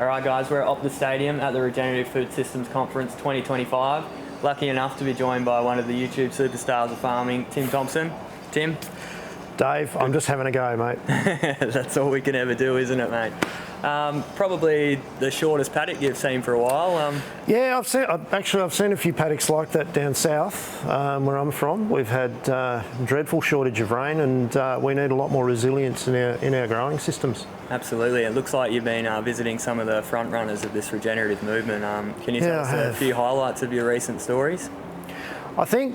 Alright guys, we're at Optus Stadium at the Regenerative Food Systems Conference 2025. Lucky enough to be joined by one of the YouTube superstars of farming, Tim Thompson. Tim? Dave, I'm just having a go, mate. That's all we can ever do, isn't it, mate? Probably the shortest paddock you've seen for a while. Yeah, I've seen a few paddocks like that down south where I'm from. We've had a dreadful shortage of rain, and we need a lot more resilience in our growing systems. Absolutely. It looks like you've been visiting some of the front runners of this regenerative movement. Can you tell us a few highlights of your recent stories? I think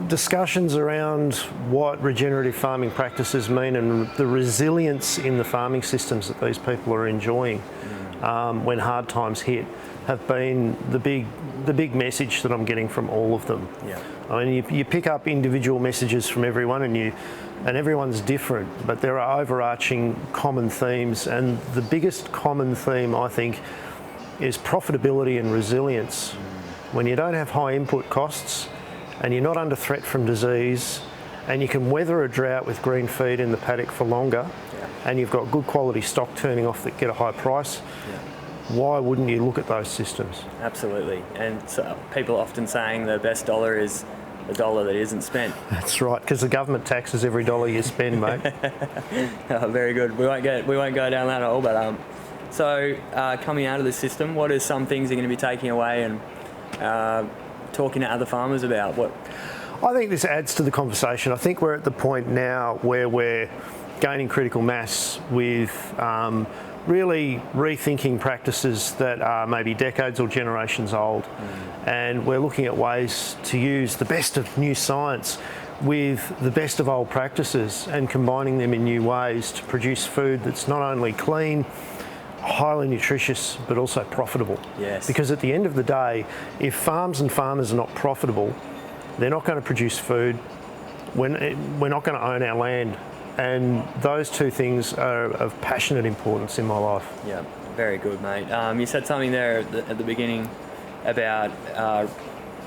discussions around what regenerative farming practices mean and the resilience in the farming systems that these people are enjoying when hard times hit have been the big message that I'm getting from all of them. Yeah. I mean, you pick up individual messages from everyone, and everyone's different, but there are overarching common themes, and the biggest common theme, I think, is profitability and resilience. When you don't have high input costs, and you're not under threat from disease, and you can weather a drought with green feed in the paddock for longer, and you've got good quality stock turning off that get a high price, why wouldn't you look at those systems? Absolutely. And so people often saying the best dollar is the dollar that isn't spent. That's right, because the government taxes every dollar you spend, mate. Oh, very good. We won't go down that hole, but so coming out of the system, what are some things you're going to be taking away and talking to other farmers about? What? I think this adds to the conversation. I think we're at the point now where we're gaining critical mass with really rethinking practices that are maybe decades or generations old. And we're looking at ways to use the best of new science with the best of old practices and combining them in new ways to produce food that's not only clean, highly nutritious, but also profitable. Yes. Because at the end of the day, if farms and farmers are not profitable, they're not going to produce food. We're not going to own our land. And those two things are of passionate importance in my life. Yeah, very good, mate. You said something there at the beginning about,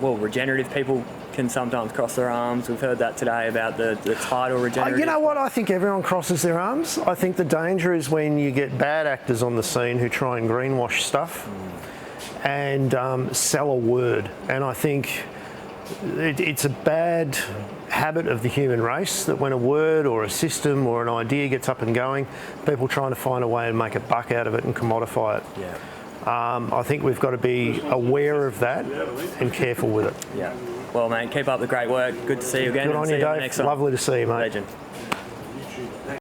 regenerative people can sometimes cross their arms. We've heard that today about the title regenerative. You know what? I think everyone crosses their arms. I think the danger is when you get bad actors on the scene who try and greenwash stuff and sell a word. And I think it's a bad habit of the human race that when a word or a system or an idea gets up and going, people trying to find a way and make a buck out of it and commodify it. Yeah. I think we've got to be aware of that and careful with it. Yeah. Well, mate, keep up the great work. Good to see you again. Good on you, Dave. Lovely to see you, mate. Legend.